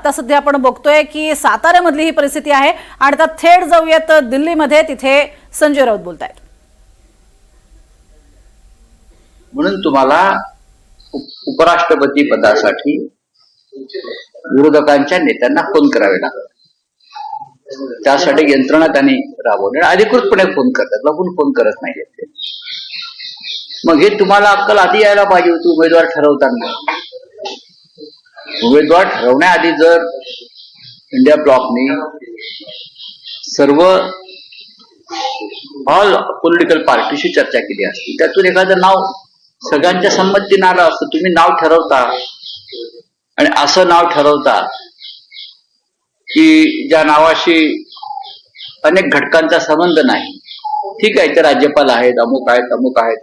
आता सध्या आपण बघतोय की साताऱ्यामधली ही परिस्थिती आहे आणि आता थेट जाऊयात दिल्लीमध्ये, तिथे संजय राऊत बोलतायत। म्हणून तुम्हाला उपराष्ट्रपती पदासाठी विरोधकांच्या नेत्यांना फोन करावे लागतात। त्यासाठी यंत्रणा त्यांनी राबवली, अधिकृतपणे फोन करतात, लपून फोन करत नाहीत ते। मग हे तुम्हाला अक्कल आधी यायला पाहिजे होती उमेदवार ठरवताना। उमेदवार ठरवण्याआधी जर इंडिया ब्लॉकने सर्व ऑल पॉलिटिकल पार्टीशी चर्चा केली असती, त्यातून एखादं नाव सगळ्यांच्या संमतीने आलं असतं। तुम्ही नाव ठरवता आणि असं नाव ठरवता की ज्या नावाशी अनेक घटकांचा संबंध नाही। ठीक आहे, ते राज्यपाल आहेत, अमुक आहेत, अमुक आहेत,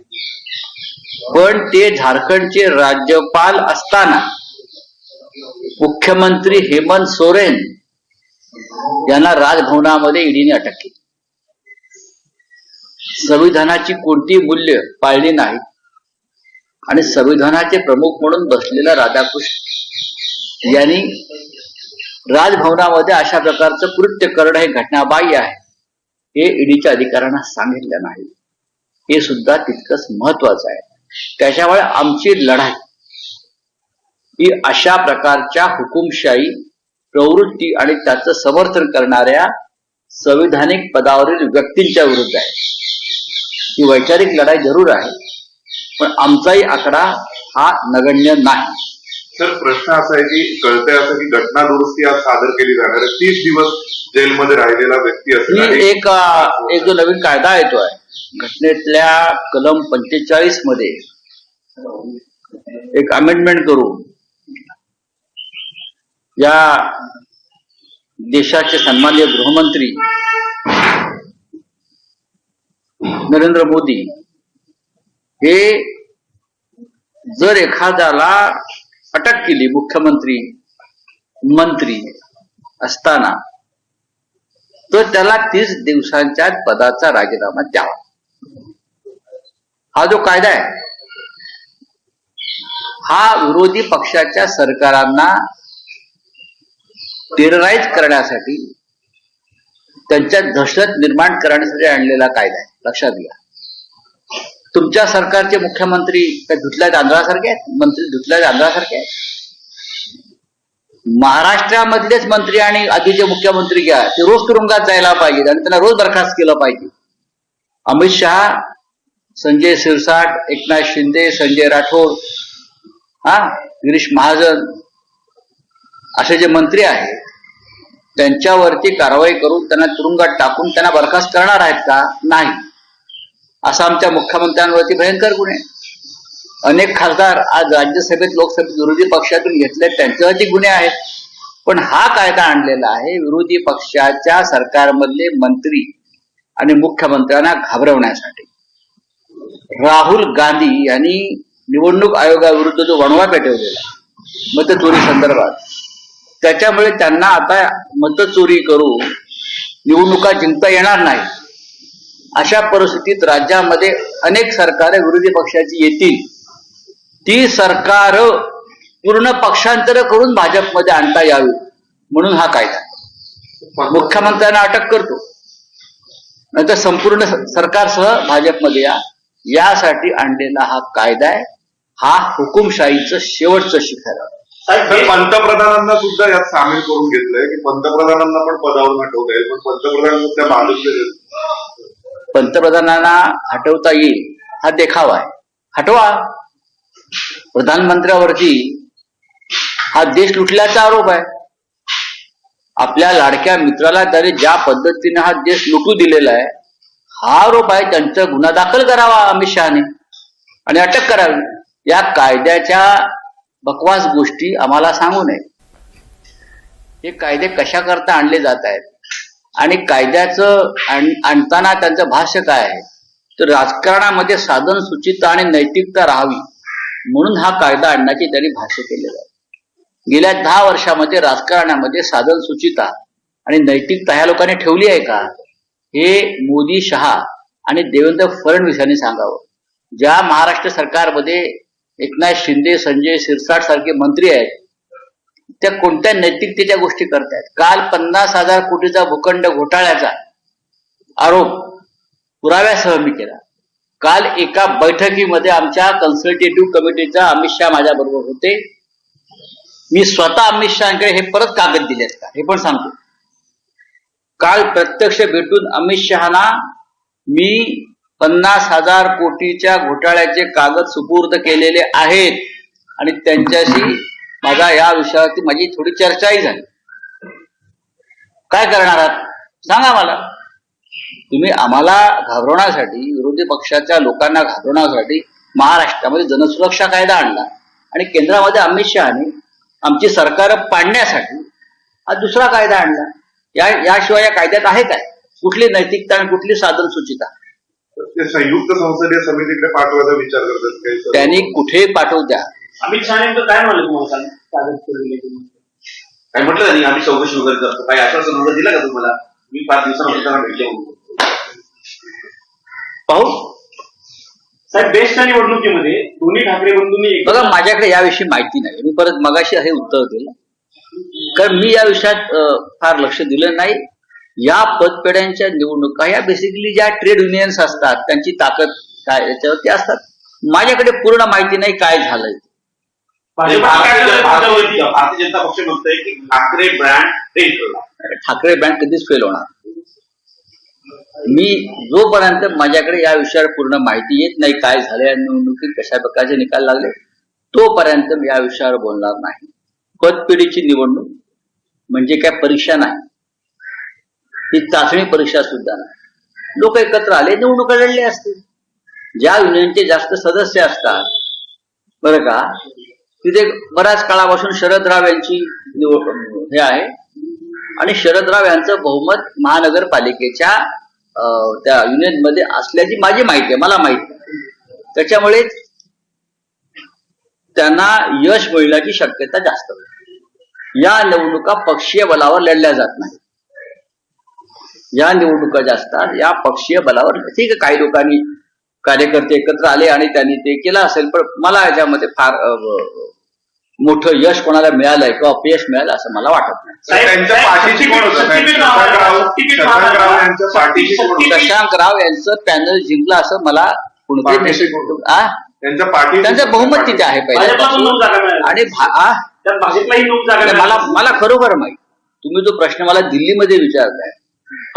पण ते झारखंडचे राज्यपाल असताना मुख्यमंत्री हेमंत सोरेन यांना राजभवनामध्ये ईडीने अटक केली। संविधानाची कोणती मूल्य पाळली नाही आणि संविधानाचे प्रमुख म्हणून बसलेला राधाकृष्ण यांनी राजभवनामध्ये अशा प्रकारचं कृत्य करणं हे घटनाबाह्य आहे, हे ईडीच्या अधिकाऱ्यांना सांगितलं नाही। हे सुद्धा तितकंच महत्वाचं आहे। त्याच्यामुळे आमची लढाई ही अशा प्रकारच्या हुकुमशाही प्रवृत्ती आणि त्याचं समर्थन करणाऱ्या संविधानिक पदावरील व्यक्तींच्या विरुद्ध आहे। ही वैचारिक लढाई जरूर आहे, पण आमचाही आकडा हा नगण्य नाही। सर, प्रश्न असा आहे की कळतंय असं की घटना दुरुस्ती आज सादर केली जाणार आहे। 30 दिवस जेलमध्ये राहिलेला व्यक्ती असेल। एक जो नवीन कायदा येतो आहे, घटनेतल्या कलम 45 मध्ये एक अमेंडमेंट करून या देशाचे सन्माननीय गृहमंत्री नरेंद्र मोदी हे जर एखाद्याला अटक केली मुख्यमंत्री मंत्री असताना, तर त्याला 30 दिवसांच्या पदाचा राजीनामा द्यावा। हा जो कायदा आहे हा विरोधी पक्षाच्या सरकारांना टेरराईज करण्यासाठी, त्यांच्यात दहशत निर्माण करण्यासाठी आणलेला कायदा आहे। लक्षात घ्या, तुमच्या सरकारचे मुख्यमंत्री काय धुतल्या तांदळासारखे आहेत, मंत्री धुतल्या तांदळासारखे आहेत। महाराष्ट्रामधलेच मंत्री आणि आधीचे मुख्यमंत्री घ्या, ते रोज तुरुंगात जायला पाहिजे आणि त्यांना रोज बरखास्त केलं पाहिजे। अमित शहा, संजय शिरसाट, एकनाथ शिंदे, संजय राठोड, गिरीश महाजन असे जे मंत्री आहेत, त्यांच्यावरती कारवाई करून त्यांना तुरुंगात टाकून त्यांना बरखास्त करणार आहेत का? नाही। असा आमच्या मुख्यमंत्र्यांवरती भयंकर गुन्हे आहेत। अनेक खासदार आज राज्यसभेत, लोकसभेत विरोधी पक्षातून घेतले, त्यांच्यावरती गुन्हे आहेत। पण हा कायदा आणलेला आहे विरोधी पक्षाच्या सरकारमधले मंत्री आणि मुख्यमंत्र्यांना घाबरवण्यासाठी। राहुल गांधी यांनी निवडणूक आयोगाविरुद्ध जो वणवा पेटवलेला मतचोरी संदर्भात, त्याच्यामुळे त्यांना आता मतचोरी करून निवडणुका जिंकता येणार नाही। अशा परिस्थितीत राज्यामध्ये अनेक सरकारे विरोधी पक्षाची येतील, ती सरकार पूर्ण पक्षांतर करून भाजपमध्ये आणता यावी म्हणून हा कायदा मुख्यमंत्र्यांना अटक करतो, नंतर संपूर्ण सरकारसह भाजपमध्ये यासाठी आणलेला हा कायदा आहे। हा हुकुमशाहीचं शेवटचं शिखर आहे। पंतप्रधानांना सुद्धा यात सामील करून घेतलंय की पंतप्रधानांना पण पदावरून हटवता येईल, पण पंतप्रधान त्या भाजपचे पंतप्रधानांना हटवता येईल हा देखावा आहे। हटवा। प्रधानमंत्र्यावरती हा देश लुटल्याचा आरोप आहे। आपल्या लाडक्या मित्राला तरी ज्या पद्धतीने हा देश लुटू दिलेला आहे, हा आरोप आहे। त्यांचा गुन्हा दाखल करावा अमित शहाने आणि अटक करावी। या कायद्याच्या बकवास गोष्टी आम्हाला सांगू नये। हे कायदे कशा करता आणले जात आहेत आणि कायद्याचं आणताना त्यांचं भाष्य काय आहे, तर राजकारणामध्ये साधन सुचिता आणि नैतिकता राहावी म्हणून हा कायदा आणण्याचे त्यांनी भाष्य केलेलं आहे। गेल्या 10 वर्षामध्ये राजकारणामध्ये साधन सुचिता आणि नैतिकता ह्या लोकांनी ठेवली आहे का? हे मोदी, शहा आणि देवेंद्र फडणवीस यांनी सांगावं। ज्या महाराष्ट्र सरकारमध्ये एकनाथ शिंदे, संजय शिरसाट सारखे मंत्री आहेत, त्या कोणत्या नैतिकतेच्या गोष्टी करतायत? काल 50,000 कोटीचा भूखंड घोटाळ्याचा आरोप पुराव्यासह मी केला. काल एका बैठकीमध्ये आमच्या कन्सल्टेटिव्ह कमिटीचा अमित शहा माझ्या बरोबर होते. मी स्वतः अमित शहाकडे हे परत कागद दिलेत का हे पण सांगतो. काल प्रत्यक्ष भेटून अमित शहाना मी 50,000 कोटीच्या घोटाळ्याचे कागद सुपूर्द केलेले आहेत आणि त्यांच्याशी माझा या विषयावरती माझी थोडी चर्चाही झाली. काय करणार आहात सांगा मला. तुम्ही आम्हाला घाबरवण्यासाठी, विरोधी पक्षाच्या लोकांना घाबरवण्यासाठी महाराष्ट्रामध्ये जनसुरक्षा कायदा आणला आणि केंद्रामध्ये अमित शहाने आमची सरकार पाडण्यासाठी हा दुसरा कायदा आणला. याशिवाय या कायद्यात आहे काय? कुठली नैतिकता आणि कुठली साधन सूचिता? ते संयुक्त संसदीय समितीकडे पाठवायचा विचार करतात काही सर? त्यांनी कुठे पाठवू द्या. अमित शहा नेमकं काय म्हणाले तुम्हाला काय म्हटलं नाही आम्ही चौकशी वगैरे करतो. काही आश्वासन वगैरे दिलं का तुम्हाला? मी 5 दिवसांमध्ये त्यांना भेटले पाहू. साहेब बेस्टच्या निवडणुकीमध्ये दोन्ही ठाकरे बंधूंनी बघा माझ्याकडे याविषयी माहिती नाही. मी परत मगाशी हे उत्तर दिलं कारण मी या विषयात फार लक्ष दिलं नाही. या पदपेढ्यांच्या निवडणुका या बेसिकली ज्या ट्रेड युनियन्स असतात त्यांची ताकद काय याच्यावरती असतात. माझ्याकडे पूर्ण माहिती नाही काय झालंय. भारतीय जनता पक्ष म्हणतोय की ठाकरे ब्रँड फेल ठरला. ठाकरे ब्रँड कधीच फेल होणार. मी जोपर्यंत माझ्याकडे या विषयावर पूर्ण माहिती येत नाही काय झाले आणि निवडणुकीत कशा प्रकारचे निकाल लागले तोपर्यंत मी या विषयावर बोलणार नाही. पदपिढीची निवडणूक म्हणजे काय परीक्षा नाही. ही चाचणी परीक्षा सुद्धा नाही. लोक एकत्र आले निवडणुका लढले असतील. ज्या युनियनचे जास्त सदस्य असतात बरं का तिथे बऱ्याच काळापासून शरदराव यांची हे आहे आणि शरदराव यांचं बहुमत महानगरपालिकेच्या त्या युनियन मध्ये असल्याची माझी माहिती आहे. मला माहिती आहे. त्याच्यामुळे त्यांना यश मिळण्याची शक्यता जास्त. या निवडणुका पक्षीय बलावर लढल्या जात नाही. या निवडणुका ज्या असतात या पक्षीय बलावर. ठीक आहे काही लोकांनी कार्यकर्ते एकत्र आले आणि त्यांनी ते केलं असेल पण मला याच्यामध्ये फार मोठं यश कोणाला मिळालंय किंवा अपयश मिळालं असं मला वाटत नाही. त्यांच्या पाठीशी कोण होतं? यांच्या पाठीशी कोण होतं? शशांक राव यांचं पॅनल जिंकलं असं मला कोणतरी त्यांच्या पाठी त्यांचं बहुमत तिथे आहे पहिल्यापासून आणि मला खरोखर माहिती. तुम्ही जो प्रश्न मला दिल्लीमध्ये विचारताय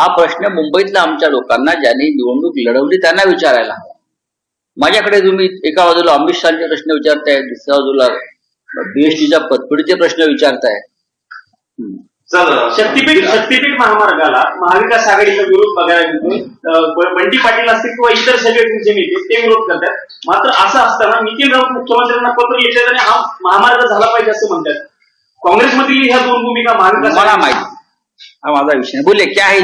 हा प्रश्न मुंबईतल्या आमच्या लोकांना ज्यांनी निवडणूक लढवली त्यांना विचारायला हवा. माझ्याकडे तुम्ही एका बाजूला अमित शहाचे प्रश्न विचारताय दुसऱ्या बाजूला बीएसटीच्या पतपिढीचे प्रश्न विचारताय. शक्तीपीठ महामार्गाला महाविकास आघाडीचा विरोध बघायला मिळतो. बंटी पाटील असतील किंवा इतर सगळे तुमचे नेते ते विरोध करतात. मात्र असं असताना नितीन राऊत मुख्यमंत्र्यांना पत्र लिहितात आणि हा महामार्ग झाला पाहिजे असं म्हणतात. काँग्रेसमधील ह्या दोन भूमिका महाविकास मला माहिती. हा माझा विषय बोलले क्या आहे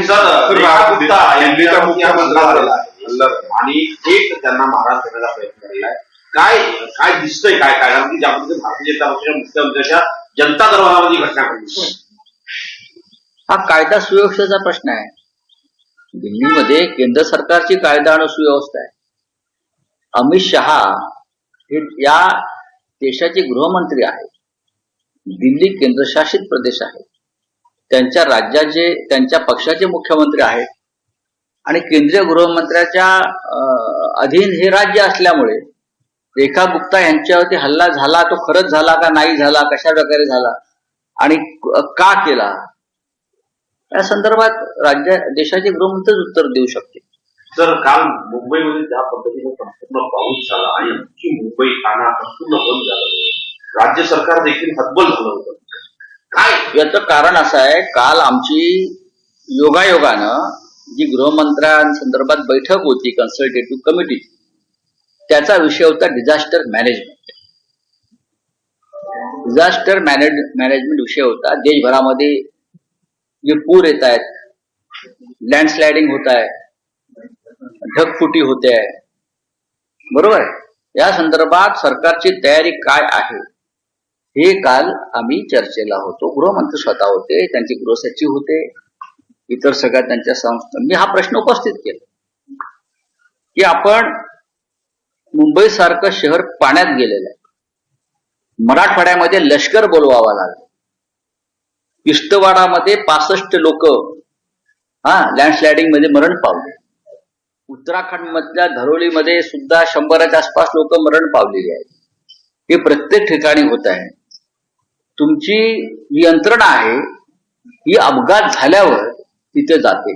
आणि एक त्यांना महाराज करण्याचा प्रयत्न केलाय. काय काय दिसतंय काय काय ज्या पद्धतीने भारतीय जनता पक्षाच्या मुख्यमंत्र्यांच्या जनता दरबारामध्ये घटना घडली. हा कायदा सुव्यवस्थेचा प्रश्न आहे. दिल्लीमध्ये केंद्र सरकारची कायदा आणि सुव्यवस्था आहे. अमित शहा हे या देशाचे गृहमंत्री आहेत. दिल्ली केंद्रशासित प्रदेश आहे. त्यांच्या राज्याचे त्यांच्या पक्षाचे मुख्यमंत्री आहेत आणि केंद्रीय गृहमंत्र्याच्या अधीन हे राज्य असल्यामुळे रेखा गुप्ता यांच्यावरती हल्ला झाला तो खरंच झाला का नाही झाला कशा प्रकारे झाला आणि का केला या संदर्भात देशाचे गृहमंत्रीच उत्तर देऊ शकते. तर काल मुंबईमध्ये ज्या पद्धतीने संपूर्ण पाऊस झाला आणि अख्खी मुंबई ठाणा संपूर्ण बंद झालं. राज्य सरकार देखील हतबल झालं होतं. काय याचं कारण असं आहे काल आमची योगायोगानं जी गृहमंत्र्यांसंदर्भात बैठक होती कन्सल्टेटिव्ह कमिटी त्याचा विषय होता डिझास्टर मॅनेजमेंट. डिझास्टर मॅनेजमेंट विषय होता. देशभरामध्ये जे पूर येत आहेत, लँडस्लायडिंग होत आहे, ढगफुटी होते आहे बरोबर आहे. या संदर्भात सरकारची तयारी काय आहे हे काल आम्ही चर्चेला होतो. गृहमंत्री स्वतः होते, त्यांचे गृहसचिव होते, इतर सगळ्या त्यांच्या संस्थांनी हा प्रश्न उपस्थित केला की आपण मुंबई सारखं शहर पाण्यात गेलेलं आहे. मराठवाड्यामध्ये लष्कर बोलवावं लागलं. इष्टवाडामध्ये 65 लोक लँडस्लायडिंग मध्ये मरण पावले. उत्तराखंड मधल्या धरोलीमध्ये सुद्धा 100च्या आसपास लोक मरण पावलेली आहेत. हे प्रत्येक ठिकाणी होत आहे. तुमची जी यंत्रणा आहे ही अपघात झाल्यावर तिथे जाते.